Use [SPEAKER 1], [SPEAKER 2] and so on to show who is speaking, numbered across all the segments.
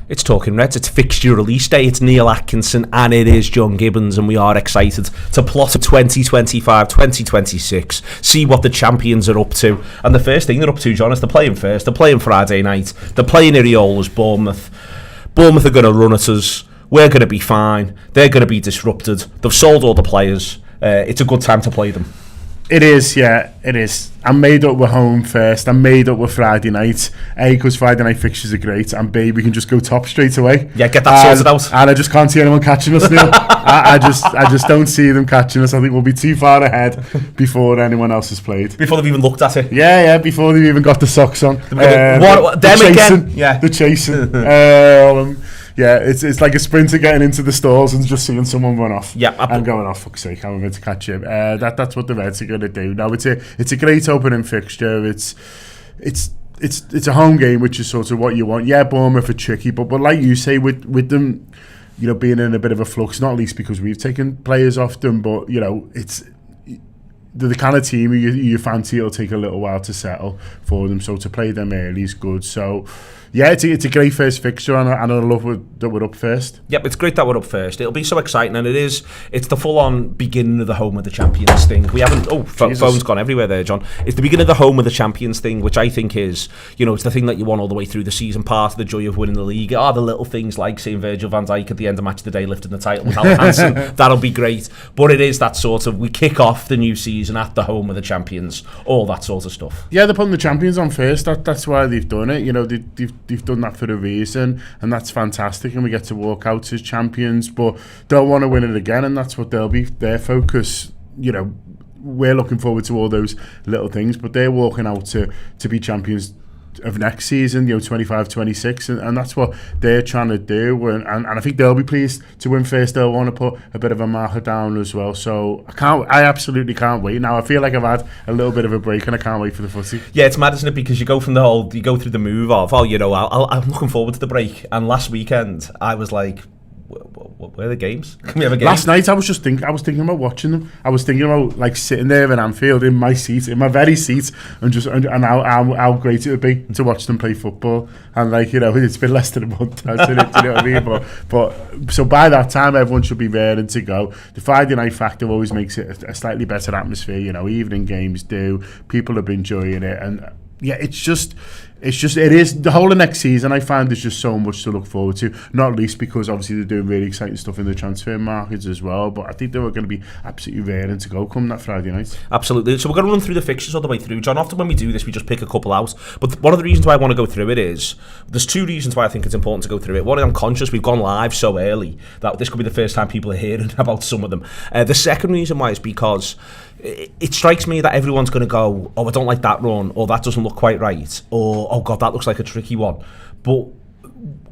[SPEAKER 1] It's Talking Reds, it's fixture release day, it's Neil Atkinson and it is John Gibbons, and we are excited to plot a 2025-2026, see what the champions are up to. And the first thing they're up to, John, is they're playing first. They're playing Friday night, they're playing Iriola's Bournemouth. Bournemouth are going to run at us, we're going to be fine, they're going to be disrupted, they've sold all the players. It's a good time to play them.
[SPEAKER 2] It is, yeah, it is. I'm made up with home first. I'm made up with Friday night. A, because Friday night fixtures are great, and B, we can just go top straight away.
[SPEAKER 1] Yeah, get that sorted out.
[SPEAKER 2] And I just can't see anyone catching us, Neil. I just don't see them catching us. I think we'll be too far ahead before anyone else has played.
[SPEAKER 1] Before they've even looked at it.
[SPEAKER 2] Yeah, before they've even got the socks on.
[SPEAKER 1] Them again? Yeah.
[SPEAKER 2] The chasing. Yeah, it's like a sprinter getting into the stalls and just seeing someone run off. Yeah, and going, oh fuck's sake, I'm going to catch him. That's what the Reds are going to do. Now it's a great opening fixture. It's a home game, which is sort of what you want. Yeah, Bournemouth are tricky, but like you say, with them, being in a bit of a flux, not least because we've taken players off them, but it's the kind of team you fancy it'll take a little while to settle for them. So to play them early is good. So. Yeah, it's a great first fixture, and I love that we're up first.
[SPEAKER 1] Yep, it's great that we're up first. It'll be so exciting, and it's the full-on beginning of the home of the champions thing. We haven't. Phone's gone everywhere there, John. It's the beginning of the home of the champions thing, which I think is, it's the thing that you want all the way through the season. Part of the joy of winning the league are the little things like seeing Virgil van Dijk at the end of match of the day lifting the title with Hansen. That'll be great. But it is that sort of, we kick off the new season at the home of the champions, all that sort of stuff.
[SPEAKER 2] Yeah, they're putting the champions on first. That's why they've done it. They've done that for a reason, and that's fantastic, and we get to walk out as champions, but don't want to win it again, and that's what they'll be their focus. We're looking forward to all those little things, but they're walking out to be champions of next season, 25-26, and that's what they're trying to do, and I think they'll be pleased to win first. They'll want to put a bit of a marker down as well, so I absolutely can't wait. Now I feel like I've had a little bit of a break and I can't wait for the footy.
[SPEAKER 1] Yeah, it's mad, isn't it, because you go through the move of, I'm looking forward to the break, and last weekend I was like, where are the games? Can we have a game?
[SPEAKER 2] Last night I was thinking about watching them. I was thinking about like sitting there in Anfield in my very seat, and how great it would be to watch them play football. And it's been less than a month now, do you know what I mean? But so by that time everyone should be raring to go. The Friday night factor always makes it a slightly better atmosphere. Evening games do. People have been enjoying it, and yeah, it is the whole of next season. I find there's just so much to look forward to, not least because obviously they're doing really exciting stuff in the transfer markets as well, but I think they were going to be absolutely raring to go come that Friday night.
[SPEAKER 1] Absolutely. So we're going to run through the fixtures all the way through, John. Often when we do this we just pick a couple out, but one of the reasons why I want to go through it is, there's two reasons why I think it's important to go through it. One, I'm conscious we've gone live so early that this could be the first time people are hearing about some of them. The second reason why is because it strikes me that everyone's going to go, oh, I don't like that run, or that doesn't look quite right, or oh god, that looks like a tricky one. But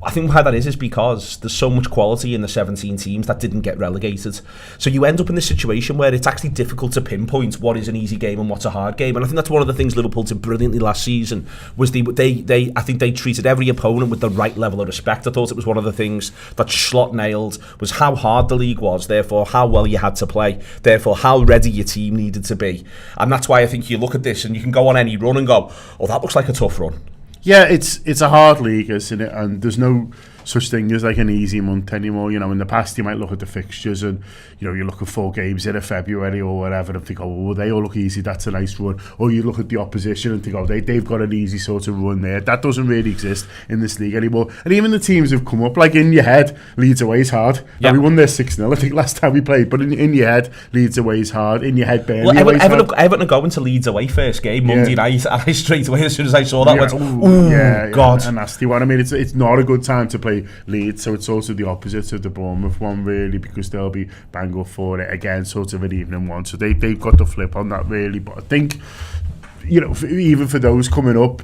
[SPEAKER 1] I think why that is because there's so much quality in the 17 teams that didn't get relegated. So you end up in this situation where it's actually difficult to pinpoint what is an easy game and what's a hard game. And I think that's one of the things Liverpool did brilliantly last season, was I think they treated every opponent with the right level of respect. I thought it was one of the things that Slot nailed, was how hard the league was, therefore how well you had to play, therefore how ready your team needed to be. And that's why I think you look at this and you can go on any run and go, oh, that looks like a tough run.
[SPEAKER 2] Yeah, it's a hard league, isn't it? And there's no such thing as like an easy month anymore. In the past you might look at the fixtures and you look at 4 games in February or whatever and think, oh, well, they all look easy, that's a nice run. Or you look at the opposition and think, oh, they've got an easy sort of run there. That doesn't really exist in this league anymore. And even the teams have come up, like in your head, Leeds away is hard. Yeah. We won there 6-0 I think last time we played, but in your head, Leeds away is hard. In your head, Burnley away is hard.
[SPEAKER 1] Everton are going to Leeds away first game Monday night, and I straight away as soon as I saw that went, God,
[SPEAKER 2] a nasty one. I mean, it's not a good time to play Leeds, so it's also the opposite of the Bournemouth one really, because they'll be bang up for it again, sort of an evening one. So they've got the flip on that really. But I think even for those coming up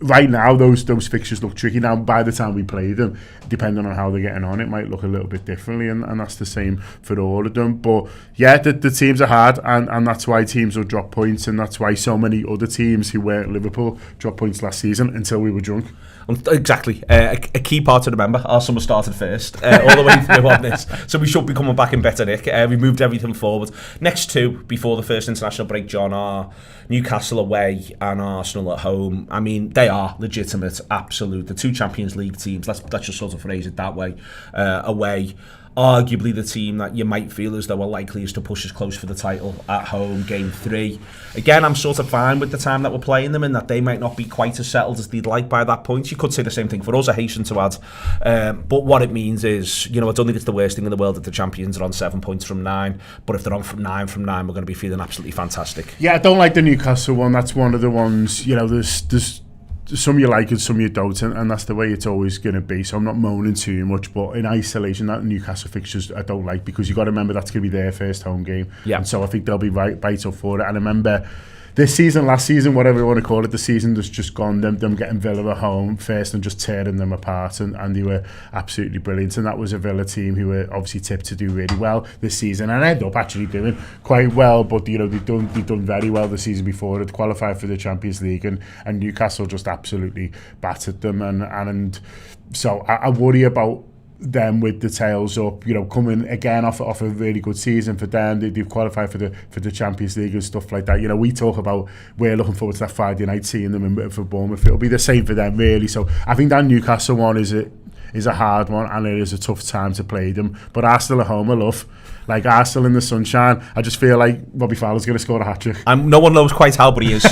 [SPEAKER 2] right now, those fixtures look tricky. Now by the time we play them, depending on how they're getting on, it might look a little bit differently, and that's the same for all of them. But yeah, the teams are hard, and that's why teams will drop points, and that's why so many other teams who weren't Liverpool dropped points last season until we were drunk.
[SPEAKER 1] Exactly. A key part to remember, our summer started first, all the way through on this. So we should be coming back in better nick. We moved everything forward. Next two, before the first international break, John, are Newcastle away and Arsenal at home. I mean, they are legitimate, absolute. The two Champions League teams, let's just sort of phrase it that way, away. Arguably the team that you might feel as though are likeliest to push us close for the title at home, game 3. Again, I'm sort of fine with the time that we're playing them, and that they might not be quite as settled as they'd like by that point. You could say the same thing for us, I hasten to add. But what it means is, I don't think it's the worst thing in the world that the champions are on 7 points from 9, but if they're on from 9 we're going to be feeling absolutely fantastic.
[SPEAKER 2] Yeah, I don't like the Newcastle one. That's one of the ones, there's some you like and some you don't, and that's the way it's always going to be. So I'm not moaning too much, but in isolation, that Newcastle fixtures I don't like, because you've got to remember that's going to be their first home game. Yeah. And so I think they'll be right up for it. And I remember this season, last season, whatever you want to call it, the season that's just gone, them getting Villa at home first and just tearing them apart, and they were absolutely brilliant. And that was a Villa team who were obviously tipped to do really well this season, and ended up actually doing quite well. But they've done very well the season before. They'd qualified for the Champions League, and Newcastle just absolutely battered them. And so I worry about them with the tails up, coming again off a really good season for them. They've qualified for the Champions League and stuff like that. We talk about we're looking forward to that Friday night seeing them for Bournemouth. It'll be the same for them really. So I think that Newcastle one is a hard one, and it is a tough time to play them. But Arsenal at home I love. Like Arsenal in the sunshine, I just feel like Robbie Fowler's going to score a hat-trick.
[SPEAKER 1] No one knows quite how, but he is.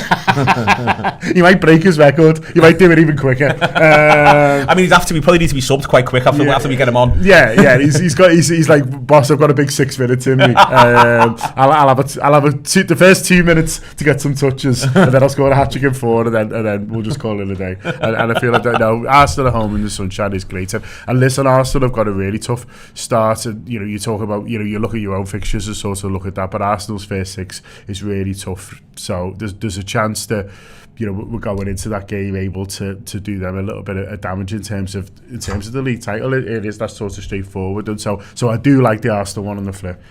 [SPEAKER 2] He might break his record. He might do it even quicker.
[SPEAKER 1] I mean, we probably need to be subbed quite quick after we get him on.
[SPEAKER 2] Yeah. He's like, boss, I've got a big 6 minutes in me. I'll have the first 2 minutes to get some touches, and then I'll score a hat-trick in 4, and then we'll just call it a day. And I feel like Arsenal at home in the sunshine is great. And listen, Arsenal have got a really tough start. And, you talk about, you look at your own fixtures and sort of look at that, but Arsenal's first 6 is really tough. So there's a chance that we're going into that game able to do them a little bit of damage in terms of the league title. It is that sort of straightforward, and so I do like the Arsenal one on the flip.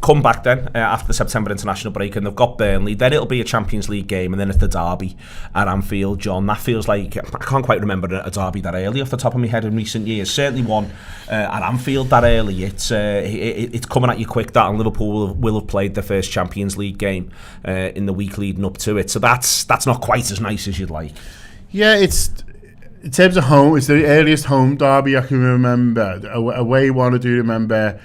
[SPEAKER 1] Come back then after the September international break, and they've got Burnley. Then it'll be a Champions League game, and then it's the derby at Anfield. John, that feels like, I can't quite remember a derby that early off the top of my head in recent years. Certainly one at Anfield that early. It's coming at you quick that, and Liverpool will have played their first Champions League game in the week leading up to it. So that's not quite as nice as you'd like.
[SPEAKER 2] Yeah, it's in terms of home, it's the earliest home derby I can remember. Away one I do remember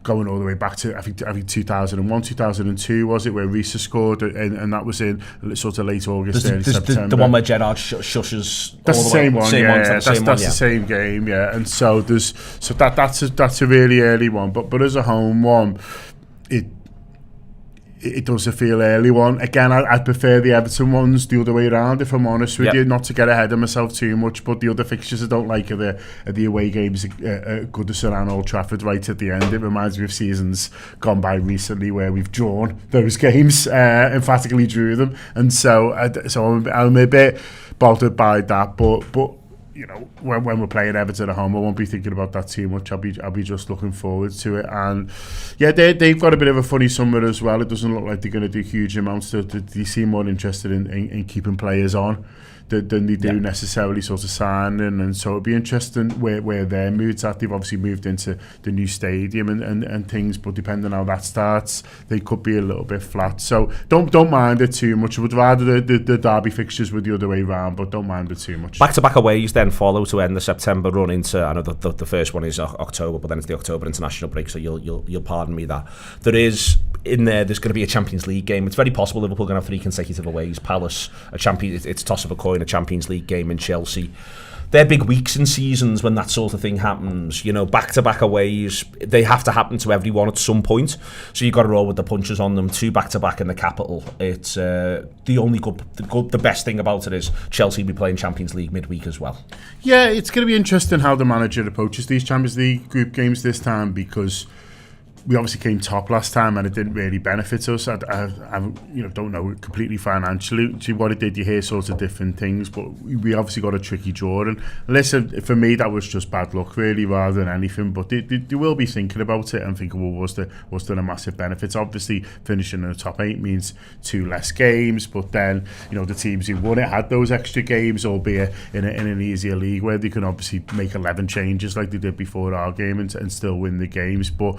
[SPEAKER 2] going all the way back to I think 2001, 2002 was it, where Reece scored, and that was in sort of late August, early September.
[SPEAKER 1] The one where Gerrard shushes.
[SPEAKER 2] That's
[SPEAKER 1] all
[SPEAKER 2] the same one. That's
[SPEAKER 1] the
[SPEAKER 2] same game. Yeah, and so that's a really early one. But as a home one, it does a feel early one. Again, I'd prefer the Everton ones the other way around, if I'm honest with you, not to get ahead of myself too much, but the other fixtures I don't like are the away games at Goodison and Old Trafford right at the end. It reminds me of seasons gone by recently where we've drawn those games, emphatically drew them, and so I'm a bit bothered by that, but when we're playing Everton at home, I won't be thinking about that too much. I'll be just looking forward to it. And yeah, they've got a bit of a funny summer as well. It doesn't look like they're going to do huge amounts. They seem more interested in keeping players on than they do necessarily sort of signing, and so it'll be interesting where their mood's at. They've obviously moved into the new stadium and things, but depending on how that starts, they could be a little bit flat. So don't mind it too much. I would rather the derby fixtures were the other way round, but don't mind it too much.
[SPEAKER 1] Back-to-back aways then follow to end the September run into, I know the first one is October, but then it's the October international break, so you'll pardon me that. There's going to be a Champions League game. It's very possible Liverpool are going to have 3 consecutive aways. Palace, it's toss of a coin, a Champions League game in Chelsea. They're big weeks and seasons when that sort of thing happens. Back-to-back aways, they have to happen to everyone at some point. So you've got to roll with the punches on them. 2 back-to-back in the capital. It's the best thing about it is Chelsea will be playing Champions League midweek as well.
[SPEAKER 2] Yeah, it's going to be interesting how the manager approaches these Champions League group games this time, because we obviously came top last time, and it didn't really benefit us. I don't know completely financially to what it did. You hear sorts of different things, but we obviously got a tricky draw. And listen, for me, that was just bad luck, really, rather than anything. But they will be thinking about it and thinking, well, was there a massive benefit? Obviously, finishing in the top 8 means 2 less games, but then the teams who won it had those extra games, albeit in an easier league where they can obviously make 11 changes like they did before our game and still win the games. But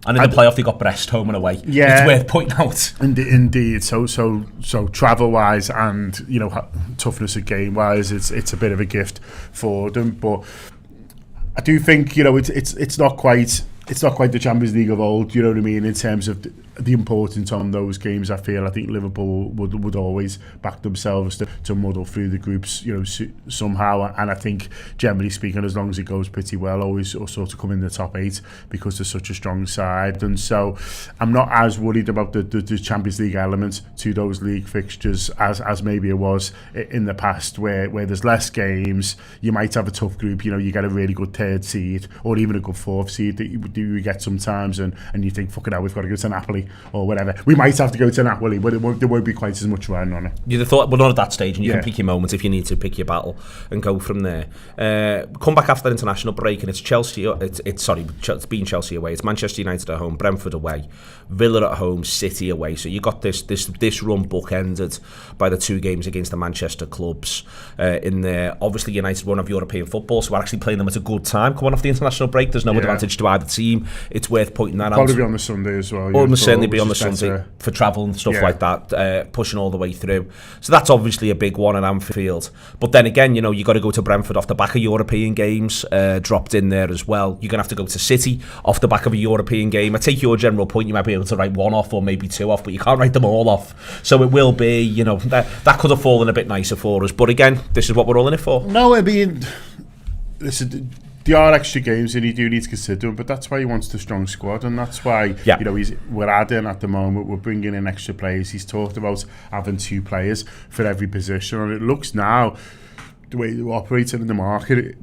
[SPEAKER 1] and in the playoff, they got Brest home and away.
[SPEAKER 2] Yeah,
[SPEAKER 1] it's worth pointing out.
[SPEAKER 2] Indeed. So travel wise and toughness of game wise, it's a bit of a gift for them. But I do think it's not quite the Champions League of old. You know what I mean, in terms of the importance on those games. I think Liverpool would always back themselves to muddle through the groups, somehow. And I think, generally speaking, as long as it goes pretty well, always sort of come in the top 8 because they're such a strong side. And so I'm not as worried about the Champions League element to those league fixtures as maybe it was in the past, where there's less games. You might have a tough group. You get a really good 3rd seed or even a good 4th seed that you get sometimes, and you think, fucking hell, we've got to go to Napoli or whatever. We might have to go to Napoli, but there won't be quite as much riding on it. You'd
[SPEAKER 1] have thought, well, not at that stage, and you can pick your moments if you need to, pick your battle and go from there. Come back after that international break, and it's Chelsea. It's been Chelsea away. It's Manchester United at home, Brentford away, Villa at home, City away. So you got this run bookended by the 2 games against the Manchester clubs in there. Obviously, United won't have European football, so we're actually playing them at a good time coming off the international break. There's no advantage to either team. It's worth pointing that out.
[SPEAKER 2] Probably be on the Sunday as well.
[SPEAKER 1] Almost certainly be on the Sunday for travel and stuff like that, pushing all the way through. So that's obviously a big one at Anfield. But then again, you got to go to Brentford off the back of European games dropped in there as well. You're going to have to go to City off the back of a European game. I take your general point, you might be able to write 1 off or maybe 2 off, but you can't write them all off. So it will be, that could have fallen a bit nicer for us. But again, this is what we're all in it for.
[SPEAKER 2] No, I mean, listen, there are extra games and you do need to consider them, but that's why he wants the strong squad, and that's why we're adding at the moment, we're bringing in extra players. He's talked about having 2 players for every position, and it looks now, the way they're operating in the market,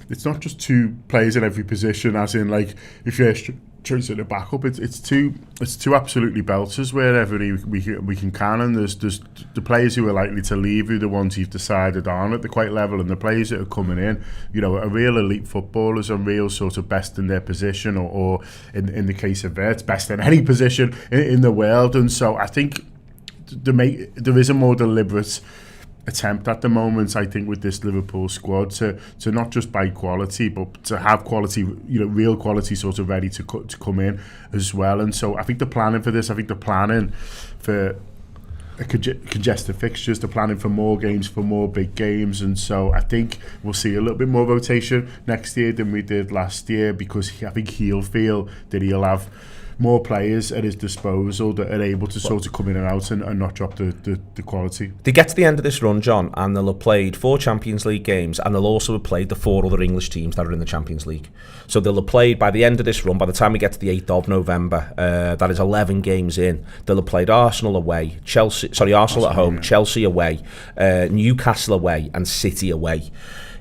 [SPEAKER 2] it's not just 2 players in every position, as in like if you're choosing a backup, it's two absolutely belters wherever we can, and there's the players who are likely to leave, who the ones you've decided aren't at the quite level, and the players that are coming in, are real elite footballers, are real sort of best in their position, or in the case of Wirtz, best in any position in the world. And so I think there is a more deliberate attempt at the moment, I think, with this Liverpool squad to not just buy quality, but to have quality, real quality sort of ready to come in as well. And so I think the planning for this, for congested fixtures, the planning for more games, for more big games, and so I think we'll see a little bit more rotation next year than we did last year, because I think he'll feel that he'll have more players at his disposal that are able to sort of come in and out and not drop the quality.
[SPEAKER 1] They get to the end of this run, John, and they'll have played 4 Champions League games, and they'll also have played the 4 other English teams that are in the Champions League. So they'll have played, by the end of this run, by the time we get to the 8th of November, that is 11 games in, they'll have played Arsenal away, Arsenal at home, Chelsea away, Newcastle away, and City away.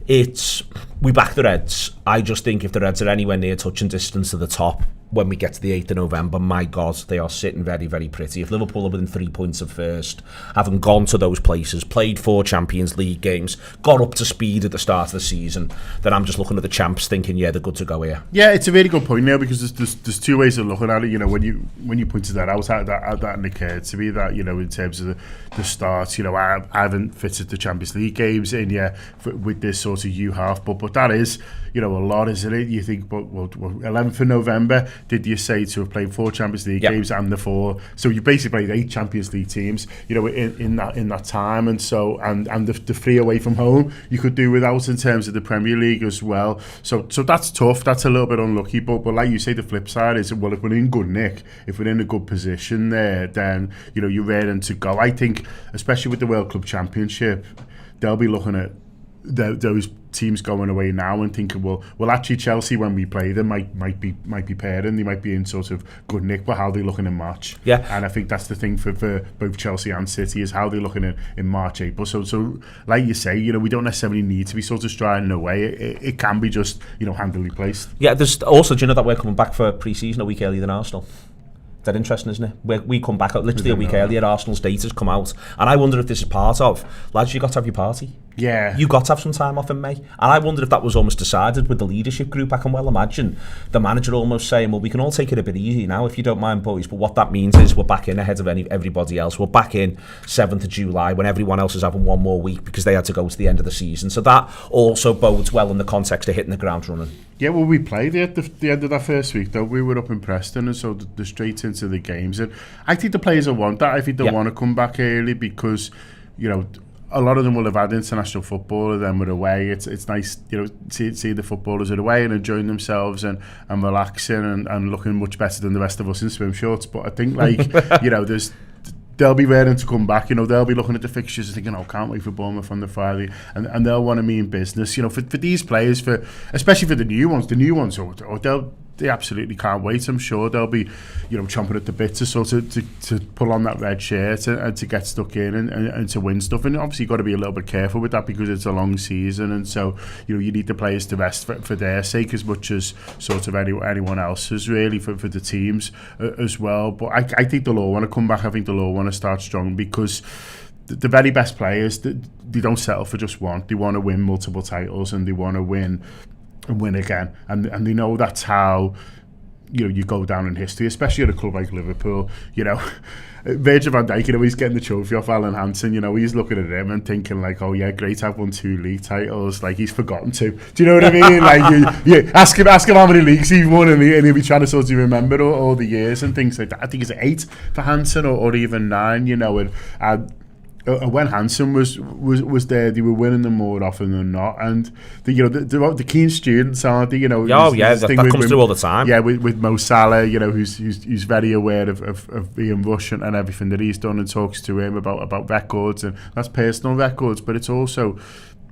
[SPEAKER 1] We back the Reds. I just think if the Reds are anywhere near touching distance to the top when we get to the 8th of November, my God, they are sitting very, very pretty. If Liverpool are within 3 points of first, having gone to those places, played 4 Champions League games, got up to speed at the start of the season, then I'm just looking at the champs thinking, they're good to go here.
[SPEAKER 2] Yeah, it's a really good point now, because there's 2 ways of looking at it. When you pointed that out, that occurred to me that, in terms of the start, I haven't fitted the Champions League games in yet with this sort of U-half, but that is, a lot, isn't it? You think, but 11th of November, did you say to have played 4 Champions League games and the 4? So you basically played 8 Champions League teams, in that time, and so and the 3 away from home you could do without in terms of the Premier League as well. So that's tough. That's a little bit unlucky. But like you say, the flip side is, well, if we're in good nick, if we're in a good position there, then you're ready to go. I think, especially with the World Club Championship, they'll be looking at those teams going away now and thinking, well, actually Chelsea when we play them might be pairing, they might be in sort of good nick, but how they looking in March?
[SPEAKER 1] Yeah,
[SPEAKER 2] and I think that's the thing for both Chelsea and City is how they're looking in March, April. So like you say, we don't necessarily need to be sort of striding away. It can be just handily placed.
[SPEAKER 1] Yeah, there's also, do you know that we're coming back for pre-season a week earlier than Arsenal? That interesting, isn't it? We come back literally a week earlier. Arsenal's data's come out, and I wonder if this is part of, lads, you got to have your party.
[SPEAKER 2] Yeah,
[SPEAKER 1] you got to have some time off in May, and I wonder if that was almost decided with the leadership group. I can well imagine the manager almost saying, well, we can all take it a bit easy now if you don't mind, boys, but what that means is we're back in ahead of everybody else. We're back in 7th of July when everyone else is having one more week because they had to go to the end of the season. So that also bodes well in the context of hitting the ground running.
[SPEAKER 2] Yeah, well, we played at the end of that first week, though. We were up in Preston, and so the straight into the games. And I think the players will want that. I think they'll want to come back early because, a lot of them will have had international football, and then we're away. It's nice, see the footballers are away and enjoying themselves and relaxing and looking much better than the rest of us in swim shorts. But I think, they'll be raring to come back. They'll be looking at the fixtures and thinking, can't wait for Bournemouth on the Friday, and they'll want to mean business. For these players, especially for the new ones, or they absolutely can't wait. I'm sure they'll be, chomping at the bit to sort of to pull on that red shirt and to get stuck in and to win stuff. And obviously, you've got to be a little bit careful with that because it's a long season, and so you need the players to rest for their sake as much as sort of anyone else's, really, for the teams as well. But I think they'll all want to come back. I think they'll all want to start strong because the very best players, they don't settle for just one. They want to win multiple titles, and they want to win and win again, and they know that's how you go down in history, especially at a club like Liverpool. Virgil van Dijk, he's getting the trophy off Alan Hansen. He's looking at him and thinking like, oh yeah, great, I've won 2 league titles. Like, he's forgotten to. Do you know what I mean? Like, you ask him how many leagues he's won, and he'll be trying to sort of remember all the years and things like that. I think it's 8 for Hansen, or even 9. And when Hansen was there, they were winning them more often than not, and the keen students, aren't they?
[SPEAKER 1] That comes through all the time.
[SPEAKER 2] Yeah, with Mo Salah, who's very aware of being Russian and everything that he's done, and talks to him about records, and that's personal records, but it's also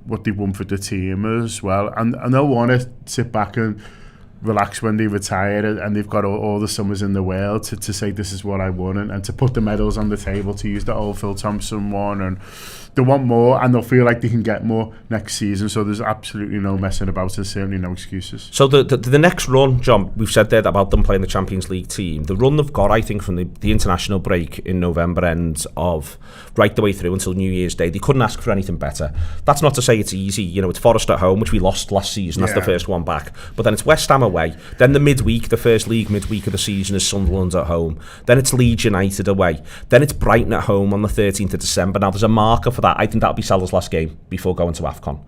[SPEAKER 2] what they've won for the team as well, and they'll want to sit back and relax when they retire, and they've got all the summers in the world to say this is what I won, and to put the medals on the table, to use the old Phil Thompson one, and they want more, and they'll feel like they can get more next season. So there's absolutely no messing about, and certainly no excuses.
[SPEAKER 1] So the next run, John, we've said there about them playing the Champions League team. The run they've got, I think, from the international break in November ends of right the way through until New Year's Day, they couldn't ask for anything better. That's not to say it's easy. It's Forest at home, which we lost last season. That's the first one back. But then it's West Ham away. Then the first league midweek of the season is Sunderland at home. Then it's Leeds United away. Then it's Brighton at home on the 13th of December. Now, there's a marker for that. I think that'll be Salah's last game before going to AFCON.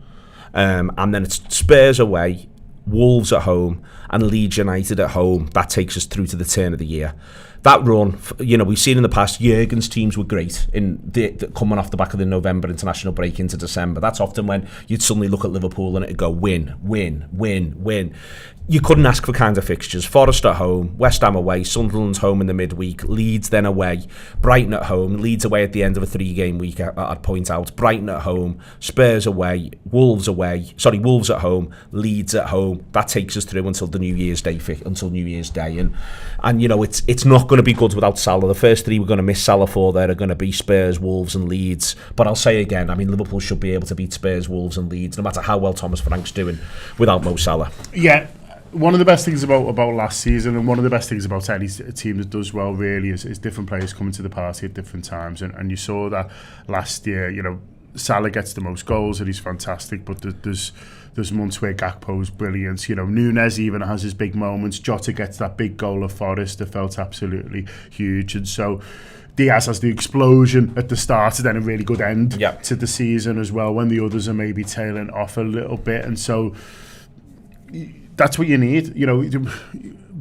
[SPEAKER 1] And then it's Spurs away, Wolves at home, and Leeds United at home. That takes us through to the turn of the year. That run, we've seen in the past, Jurgen's teams were great in coming off the back of the November international break into December. That's often when you'd suddenly look at Liverpool and it'd go win, win, win, win. You couldn't ask for kind of fixtures. Forest at home, West Ham away, Sunderland's home in the midweek, Leeds then away, Brighton at home, Leeds away at the end of a 3-game week, I'd point out, Brighton at home, Spurs away, Wolves at home, Leeds at home. That takes us through until the New Year's Day, and it's not going to be good without Salah. The first 3 we're going to miss Salah for there are going to be Spurs, Wolves and Leeds. But I'll say again, Liverpool should be able to beat Spurs, Wolves and Leeds, no matter how well Thomas Frank's doing without Mo Salah.
[SPEAKER 2] Yeah. One of the best things about last season, and one of the best things about any team that does well, really, is different players coming to the party at different times. And you saw that last year. Salah gets the most goals and he's fantastic, but there's months where Gakpo's brilliant. Nunes even has his big moments. Jota gets that big goal of Forest that felt absolutely huge, and so Diaz has the explosion at the start and then a really good end to the season as well, when the others are maybe tailing off a little bit, and so that's what you need.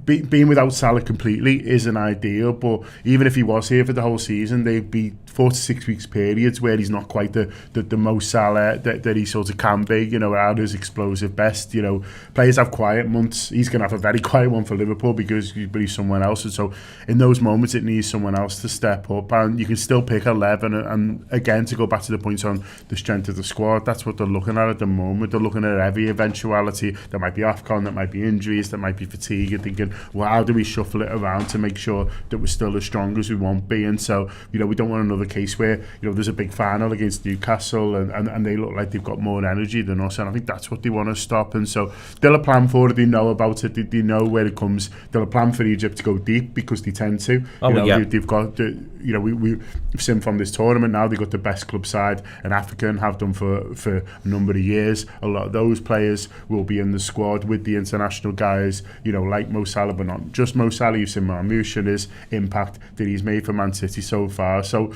[SPEAKER 2] Being without Salah completely isn't ideal, but even if he was here for the whole season, they'd be 4 to 6 weeks periods where he's not quite the Mo Salah that he sort of can be, you know, at his explosive best. You know, players have quiet months. He's going to have a very quiet one for Liverpool because he's someone else. And so in those moments, it needs someone else to step up. And you can still pick 11. And again, to go back to the point on the strength of the squad, that's what they're looking at the moment. They're looking at every eventuality. There might be AFCON, there might be injuries, there might be fatigue, and thinking, well, how do we shuffle it around to make sure that we're still as strong as we won't be? And so, you know, we don't want another case where, you know, there's a big final against Newcastle and they look like they've got more energy than us, and I think that's what they want to stop. And so they'll have a plan for it, they know about it, they know where it comes. They'll have a plan for Egypt to go deep because they tend to. They've got, you know, we've seen from this tournament now, they've got the best club side in Africa and have done for a number of years. A lot of those players will be in the squad with the international guys, you know, like Mo Salah, but not just Mo Salah. You've seen Marmoush and his impact that he's made for Man City so far. So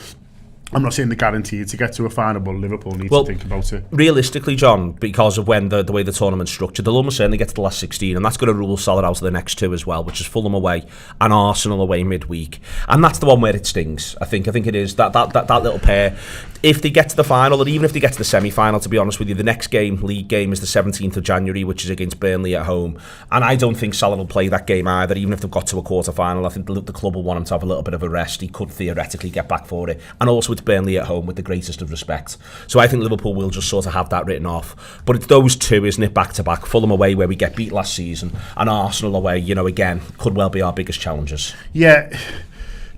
[SPEAKER 2] I'm not saying they're guaranteed to get to a final, but Liverpool need to think about it.
[SPEAKER 1] Realistically, John, because of when the way the tournament's structured, they'll almost certainly get to the last 16, and that's going to rule Salah out of the next two as well, which is Fulham away and Arsenal away midweek. And that's the one where it stings. I think it is that little pair. If they get to the final, or even if they get to the semi-final, to be honest with you, the next league game is the 17th of January, which is against Burnley at home. And I don't think Salah will play that game either, even if they've got to a quarter-final. I think the club will want him to have a little bit of a rest. He could theoretically get back for it. And also it's Burnley at home with the greatest of respect. So I think Liverpool will just sort of have that written off. But it's those two, isn't it, back-to-back. Fulham away, where we get beat last season, and Arsenal away, you know, again, could well be our biggest challengers.
[SPEAKER 2] Yeah.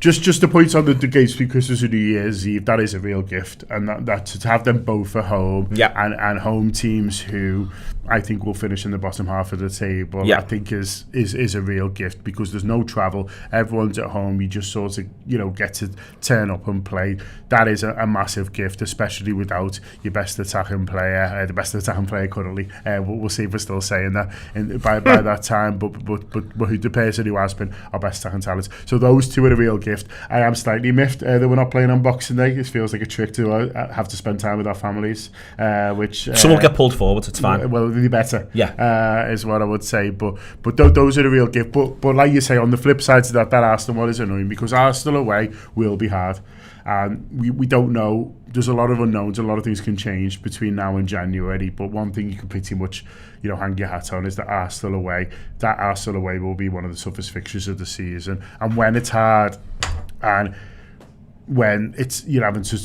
[SPEAKER 2] Just to point on the games between Christmas and New Year's Eve, that is a real gift, and that to have them both at home, and home teams who I think will finish in the bottom half of the table, I think is a real gift, because there's no travel, everyone's at home, you just sort of, you know, get to turn up and play. That is a massive gift, especially without your best attacking player, the best attacking player currently. We'll see if we're still saying that by that time, but who the person who has been our best attacking talent. So those two are a real gift. I am slightly miffed that we're not playing on Boxing Day. It feels like a trick to have to spend time with our families, which some
[SPEAKER 1] will get pulled forward. It's fine.
[SPEAKER 2] Well, they'll be better. Is what I would say. But those are the real gift. But like you say, on the flip side to that Arsenal one is annoying, because Arsenal away will be hard, and we don't know. There's a lot of unknowns. A lot of things can change between now and January. But one thing you can pretty much, you know, hang your hat on is that Arsenal away. That Arsenal away will be one of the toughest fixtures of the season. And when it's hard, and when it's, you're having to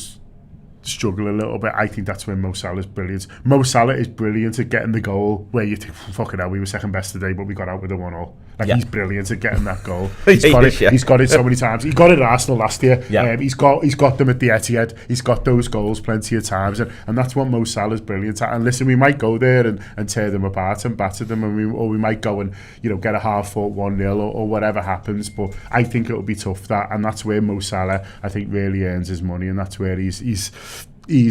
[SPEAKER 2] struggle a little bit, I think that's when Mo Salah is brilliant. Mo Salah is brilliant at getting the goal where you think, fucking hell, we were second best today, but we got out with a 1-0. He's brilliant at getting that goal. He's got it so many times. He got it at Arsenal last year. He's got them at the Etihad. He's got those goals plenty of times, and that's what Mo Salah's brilliant at. And listen, we might go there and tear them apart and batter them, and we might go and, you know, get a half-fought 1-0 or whatever happens. But I think it'll be tough, and that's where Mo Salah, I think, really earns his money, and that's where he's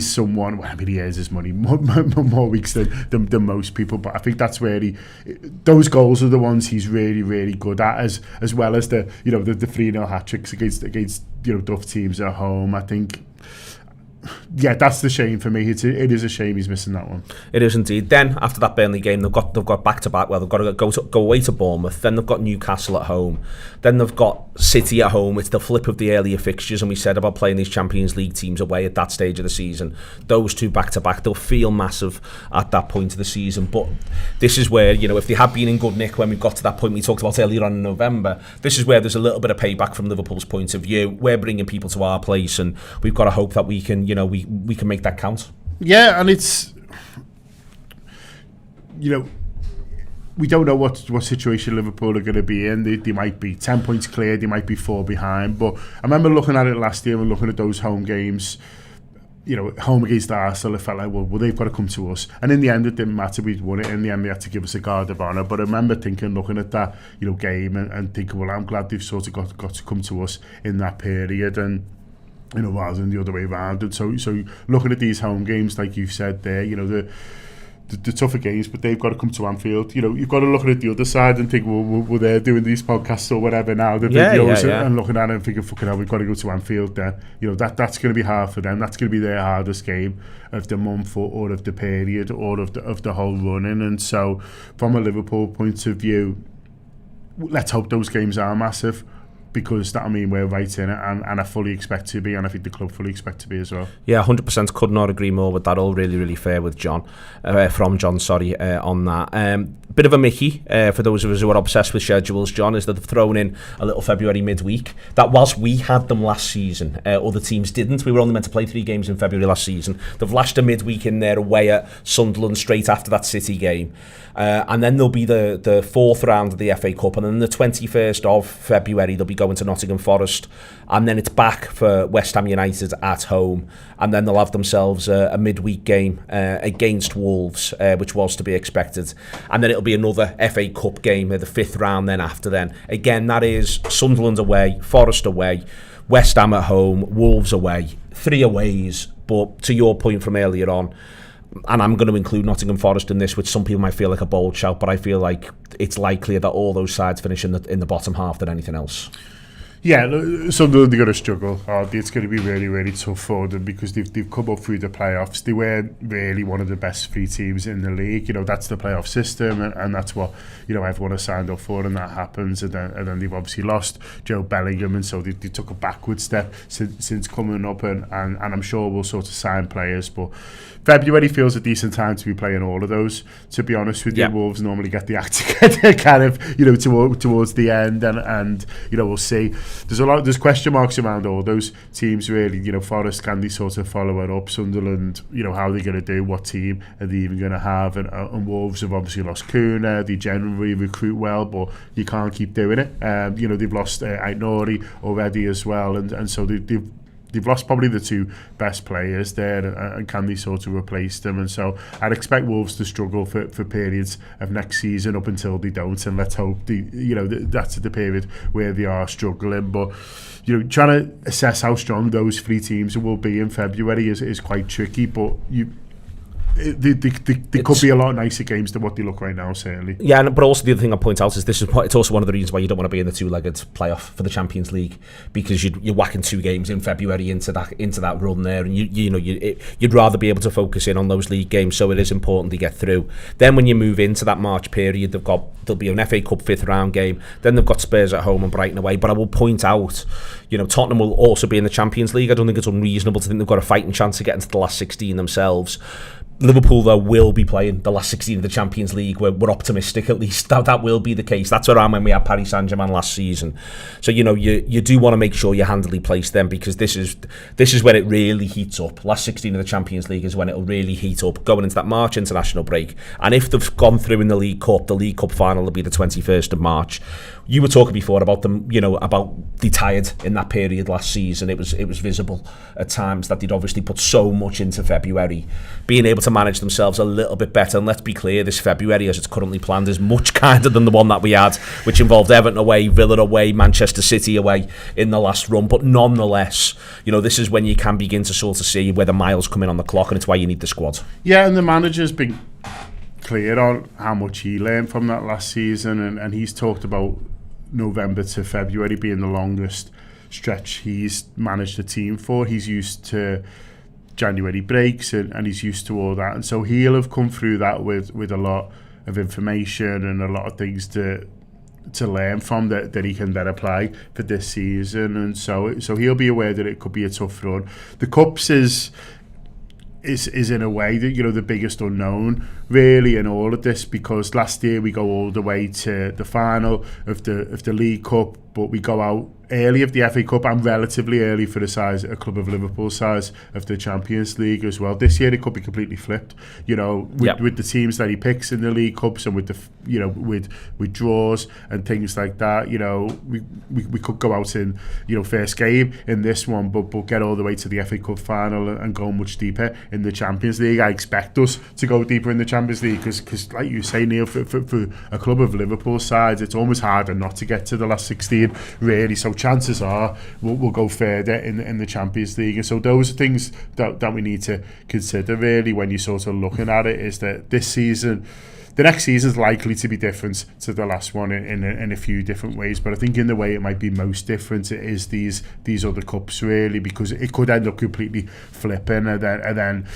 [SPEAKER 2] someone, well, I mean, he earns his money more weeks than most people, but I think that's where those goals are the ones he's really, really good at, as well as the 3-0 hat-tricks against, you know, tough teams at home. I think, yeah, that's the shame for me. It is a shame he's missing that one.
[SPEAKER 1] It is indeed. Then after that Burnley game, they've got back to back. Well, they've got to go away to Bournemouth. Then they've got Newcastle at home. Then they've got City at home. It's the flip of the earlier fixtures, and we said about playing these Champions League teams away at that stage of the season. Those two back to back, they'll feel massive at that point of the season. But this is where, you know, if they had been in good nick when we got to that point we talked about earlier on in November, this is where there's a little bit of payback from Liverpool's point of view. We're bringing people to our place, and we've got to hope that we can, you know, we can make that count.
[SPEAKER 2] Yeah, and it's, you know, we don't know what situation Liverpool are going to be in. They might be 10 points clear, they might be 4 behind. But I remember looking at it last year and looking at those home games, you know, home against Arsenal, it felt like, well, they've got to come to us. And in the end, it didn't matter. We'd won it. In the end, they had to give us a guard of honour. But I remember looking at that, you know, game and thinking, well, I'm glad they've sort of got to come to us in that period. And, you know, rather than the other way around. And so looking at these home games, like you've said there, you know, the tougher games, but they've got to come to Anfield. You know, you've got to look at it the other side and think, well, they're doing these podcasts or whatever now, the videos, and looking at it and thinking, fucking hell, we've got to go to Anfield then. You know, that's going to be hard for them. That's going to be their hardest game of the month or of the period or of the whole running. And so, from a Liverpool point of view, let's hope those games are massive. because that, I mean, we're right in it, and I fully expect to be, and I think the club fully expect to be as well.
[SPEAKER 1] Yeah, 100%, could not agree more with that. All really, really fair with John, on that. Bit of a Mickey for those of us who are obsessed with schedules, John, is that they've thrown in a little February midweek. That whilst we had them last season, other teams didn't. We were only meant to play 3 games in February last season. They've lashed a midweek in there away at Sunderland straight after that City game. And then there'll be the 4th round of the FA Cup, and then the 21st of February they'll be going to Nottingham Forest, and then it's back for West Ham United at home, and then they'll have themselves a midweek game against Wolves, which was to be expected, and then it'll be another FA Cup game, the 5th round then after then. Again, that is Sunderland away, Forest away, West Ham at home, Wolves away, 3 aways, but to your point from earlier on, and I'm going to include Nottingham Forest in this, which some people might feel like a bold shout, but I feel like it's likelier that all those sides finish in the bottom half than anything else.
[SPEAKER 2] Yeah, Sunderland are going to struggle hard. It's going to be really, really tough for them because they've come up through the playoffs. They weren't really one of the best 3 teams in the league. You know, that's the playoff system, and that's what, you know, everyone has signed up for, and that happens. And then they've obviously lost Joe Bellingham, and so they took a backward step since coming up, and I'm sure we'll sort of sign players, but February feels a decent time to be playing all of those, to be honest with you. Wolves normally get the act together kind of, you know, towards the end, and you know, we'll see. There's question marks around all those teams really. You know, Forest, can they sort of follow it up? Sunderland, you know, how are they going to do? What team are they even going to have? And Wolves have obviously lost Kuna. They generally recruit well, but you can't keep doing it. You know, they've lost Aït-Nouri already as well, and so they've lost probably the 2 best players there, and can they sort of replace them? And so I'd expect Wolves to struggle for periods of next season up until they don't, and let's hope that's the period where they are struggling. But you know, trying to assess how strong those 3 teams will be in February is quite tricky, but they could be a lot nicer games than what they look right now, certainly. Yeah,
[SPEAKER 1] but also the other thing I point out is it's also one of the reasons why you don't want to be in the 2-legged playoff for the Champions League, because you're whacking 2 games in February into that run there, and you'd rather be able to focus in on those league games. So it is important to get through. Then when you move into that March period, there'll be an FA Cup 5th round game. Then they've got Spurs at home and Brighton away. But I will point out, you know, Tottenham will also be in the Champions League. I don't think it's unreasonable to think they've got a fighting chance of getting to the last 16 themselves. Liverpool, though, will be playing the last 16 of the Champions League. We're optimistic, at least. That will be the case. That's where I'm when we had Paris Saint-Germain last season. So, you know, you do want to make sure you're handily placed then, because this is when it really heats up. Last 16 of the Champions League is when it'll really heat up, going into that March international break. And if they've gone through in the League Cup final will be the 21st of March. You were talking before about them, you know, about they tired in that period last season. It was visible at times that they'd obviously put so much into February, being able to manage themselves a little bit better. And let's be clear, this February, as it's currently planned, is much kinder than the one that we had, which involved Everton away, Villa away, Manchester City away in the last run. But nonetheless, you know, this is when you can begin to sort of see where the miles come in on the clock, and it's why you need the squad. Yeah, and the manager's been clear on how much he learned from that last season, and he's talked about November to February being the longest stretch he's managed a team for. He's used to January breaks, and he's used to all that, and so he'll have come through that with a lot of information and a lot of things to learn from that he can then apply for this season. And so he'll be aware that it could be a tough run. The Cups is in a way that, you know, the biggest unknown really in all of this, because last year we go all the way to the final of the League Cup, but we go out early of the FA Cup and relatively early for the size, a club of Liverpool size, of the Champions League as well. This year it could be completely flipped, you know, with the teams that he picks in the League Cups, and with the, you know, with draws and things like that. You know, we could go out in, you know, first game in this one, but get all the way to the FA Cup final and go much deeper in the Champions League. I expect us to go deeper in the Champions League because like you say, Neil, for a club of Liverpool size, it's almost harder not to get to the last 16 really. So chances are we'll go further in the Champions League. And so those are things that we need to consider really when you're sort of looking at it, is that this season, the next season is likely to be different to the last one in a few different ways. But I think in the way it might be most different, it is these other cups really, because it could end up completely flipping, and then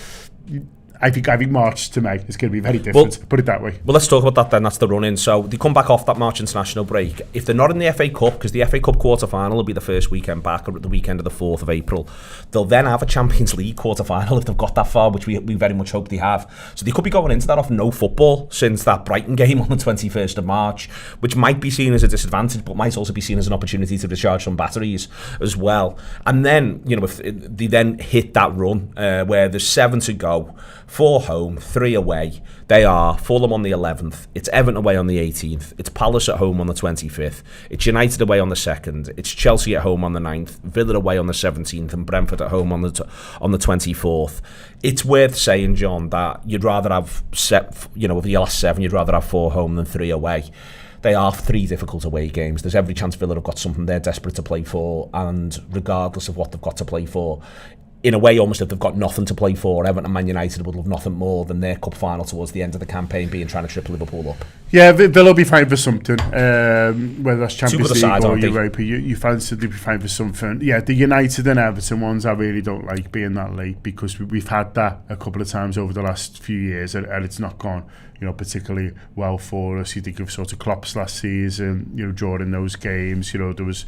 [SPEAKER 2] I think March to May is going to be very different. Put it that way.
[SPEAKER 1] Well, let's talk about that then. That's the run-in. So they come back off that March international break. If they're not in the FA Cup, because the FA Cup quarter-final will be the first weekend back, or at the weekend of the 4th of April, they'll then have a Champions League quarter-final if they've got that far, which we very much hope they have. So they could be going into that off no football since that Brighton game on the 21st of March, which might be seen as a disadvantage, but might also be seen as an opportunity to recharge some batteries as well. And then, if they then hit that run where there's 7 to go, 4 home, 3 away. They are Fulham on the 11th, it's Everton away on the 18th, it's Palace at home on the 25th, it's United away on the 2nd, it's Chelsea at home on the 9th, Villa away on the 17th, and Brentford at home on the 24th. It's worth saying, John, that you'd rather have with your last 7, you'd rather have 4 home than 3 away. They are 3 difficult away games. There's every chance Villa have got something they're desperate to play for, and regardless of what they've got to play for, in a way, almost if they've got nothing to play for, Everton and Man United would love nothing more than their cup final towards the end of the campaign being trying to trip Liverpool up.
[SPEAKER 2] Yeah, Villa will be fighting for something, whether that's Champions League
[SPEAKER 1] sides,
[SPEAKER 2] or Europa. You fancy they'll be fighting for something. Yeah, the United and Everton ones, I really don't like being that late, because we've had that a couple of times over the last few years, and it's not gone particularly well for us. You think of sort of Klopp's last season, during those games, there was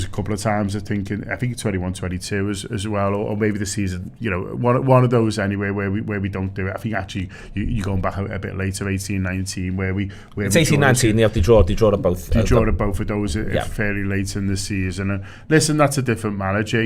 [SPEAKER 2] a couple of times I think 21-22 as well, or maybe the season, one of those anyway where we don't do it. I think actually you're going back a bit later, 18-19, where it's
[SPEAKER 1] 18-19. They draw at both.
[SPEAKER 2] They draw at both of those fairly late in the season. And listen, that's a different manager,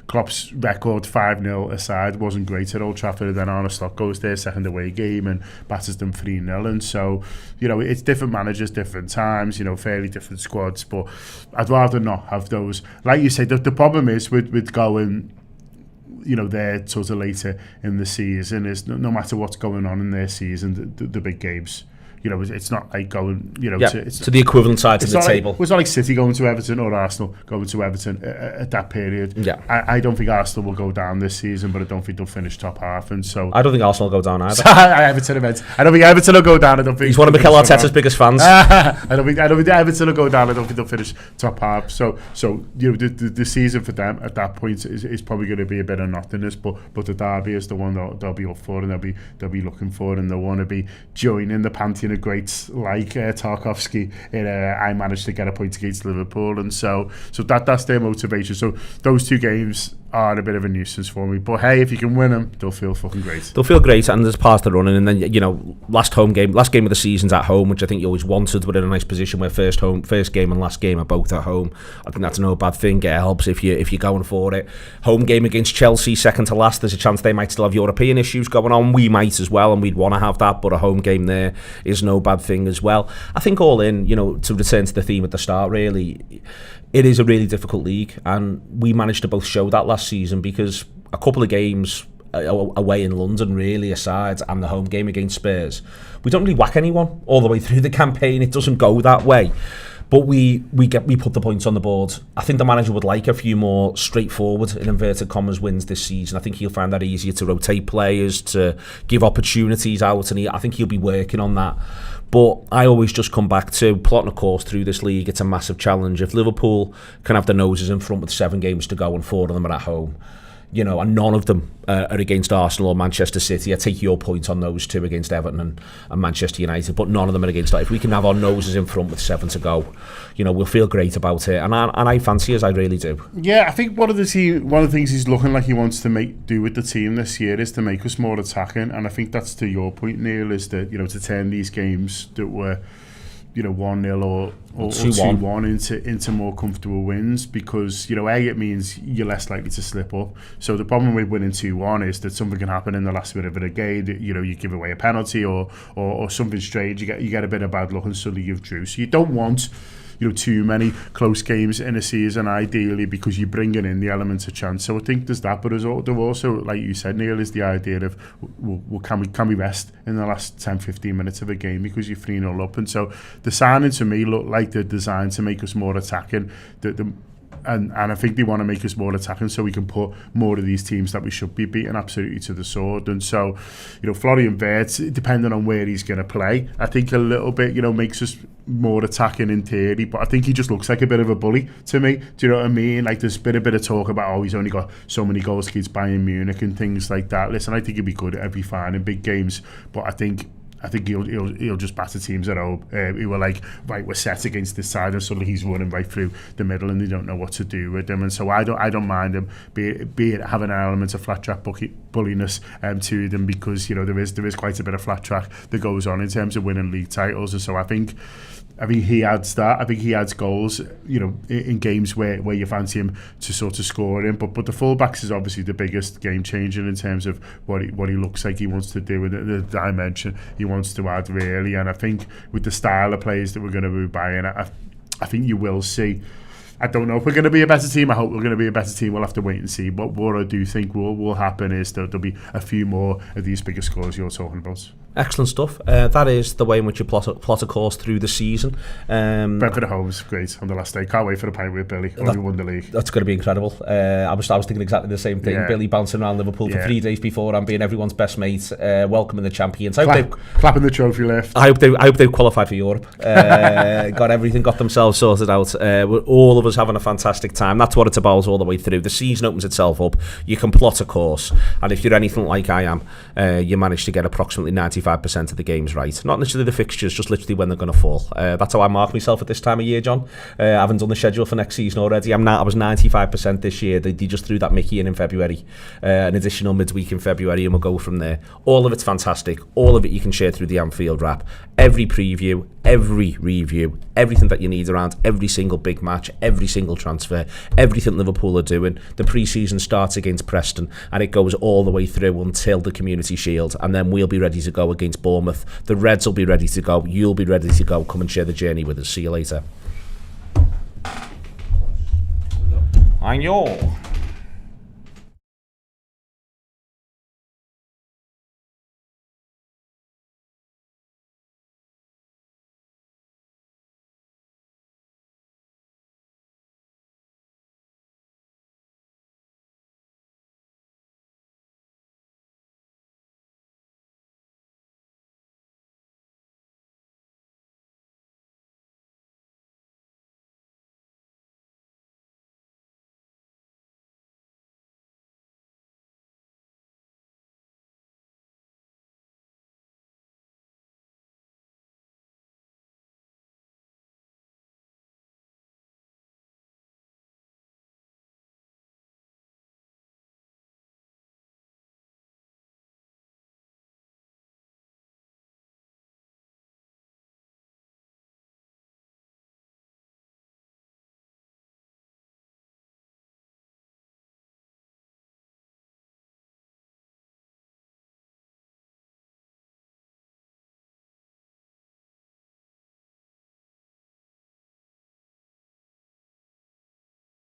[SPEAKER 2] Klopp's record 5-0 aside wasn't great at Old Trafford, and then Arne Slot goes their second away game and batters them 3-0, and so it's different managers, different times, fairly different squads, but I'd rather not have those. Like you say, the problem is with going there sort of later in the season is no matter what's going on in their season, the big games. It's not like going,
[SPEAKER 1] to the equivalent side of the table.
[SPEAKER 2] It's not like City going to Everton or Arsenal going to Everton at that period.
[SPEAKER 1] Yeah.
[SPEAKER 2] I don't think Arsenal will go down this season, but I don't think they'll finish top half, and so
[SPEAKER 1] I don't think Arsenal will go down either.
[SPEAKER 2] I don't think Everton will go down. I don't think
[SPEAKER 1] he's one of Mikel Arteta's biggest fans.
[SPEAKER 2] I don't think Everton will go down. I don't think they'll finish top half. So the season for them at that point is probably going to be a bit of nothingness, but the derby is the one they'll be up for, and they'll be looking for, and they'll want to be joining the pantheon of greats like Tarkowski in I managed to get a point against Liverpool, and so that's their motivation. So those 2 games are a bit of a nuisance for me, but hey, if you can win them, they'll feel fucking great.
[SPEAKER 1] They'll feel great, and there's past the running, and then last game of the season's at home, which I think you always wanted. We're in a nice position where first game and last game are both at home. I think that's no bad thing. It helps if you're going for it. Home game against Chelsea, second to last. There's a chance they might still have European issues going on. We might as well, and we'd want to have that. But a home game there is no bad thing as well. I think all in, to return to the theme at the start, really, it is a really difficult league, and we managed to both show that last season, because a couple of games away in London really aside, and the home game against Spurs, we don't really whack anyone all the way through the campaign. It doesn't go that way, but we put the points on the board. I think the manager would like a few more straightforward, in inverted commas, wins this season. I think he'll find that easier to rotate players, to give opportunities out, and I think he'll be working on that. But I always just come back to plotting a course through this league. It's a massive challenge. If Liverpool can have their noses in front with 7 games to go and 4 of them are at home, and none of them are against Arsenal or Manchester City. I take your point on those 2 against Everton and Manchester United, but none of them are against that. If we can have our noses in front with 7 to go, we'll feel great about it. And I fancy us, I really do.
[SPEAKER 2] Yeah, I think one of the things he's looking like he wants to do with the team this year is to make us more attacking. And I think that's to your point, Neil, is that to turn these games that were 1-0 or 2-1 into more comfortable wins, because it means you're less likely to slip up. So the problem with winning 2-1 is that something can happen in the last minute of a game. You give away a penalty or something strange. You get a bit of bad luck and suddenly you've drew. So you don't want too many close games in a season, ideally, because you're bringing in the elements of chance. So I think there's that, but there also, like you said, Neil, is the idea of can we rest in the last 10-15 minutes of a game because you're 3-0 up. And so the signing to me looked like they're designed to make us more attacking. and I think they want to make us more attacking so we can put more of these teams that we should be beating absolutely to the sword. And so, Florian Wirtz, depending on where he's going to play, I think a little bit, makes us more attacking in theory, but I think he just looks like a bit of a bully to me. Do you know what I mean? Like, there's been a bit of talk about, he's only got so many goals against Bayern Munich and things like that. Listen, I think he'll be good, he'll be fine in big games, but I think he'll just batter teams at home who are like, right, we're set against this side, and suddenly he's running right through the middle and they don't know what to do with him. And so I don't mind him be it having an element of flat track bulliness to them, because there is quite a bit of flat track that goes on in terms of winning league titles. And so I think he adds that. I think he adds goals, in games where you fancy him to sort of score in. But the fullbacks is obviously the biggest game changer in terms of what he looks like he wants to do with the dimension he wants to add, really. And I think with the style of players that we're going to be buying, I think you will see. I don't know if we're going to be a better team. I hope we're going to be a better team. We'll have to wait and see. But what I do think will happen is that there'll be a few more of these bigger scores you're talking about.
[SPEAKER 1] Excellent stuff. That is the way in which you plot a course through the season.
[SPEAKER 2] Brentford at home is great on the last day. Can't wait for the pint with Billy. We won the league. That's
[SPEAKER 1] going to be incredible. I was thinking exactly the same thing. Yeah. Billy bouncing around Liverpool for 3 days before and being everyone's best mate, welcoming the champions.
[SPEAKER 2] Clapping the trophy lift.
[SPEAKER 1] I hope they qualified for Europe. Got themselves sorted out. We're all of us having a fantastic time. That's what it's about all the way through. The season opens itself up. You can plot a course, and if you're anything like I am, you manage to get approximately 95% of the games right. Not necessarily the fixtures, just literally when they're going to fall. That's how I mark myself at this time of year, John. I haven't done the schedule for next season already. I was 95% this year. They just threw that Mickey in February, an additional midweek in February, and we'll go from there. All of it's fantastic. All of it you can share through the Anfield Wrap. Every preview, every review, everything that you need around every single big match, every single transfer, everything Liverpool are doing. The pre-season starts against Preston and it goes all the way through until the Community Shield, and then we'll be ready to go against Bournemouth. The Reds will be ready to go. You'll be ready to go. Come and share the journey with us. See you later. I know.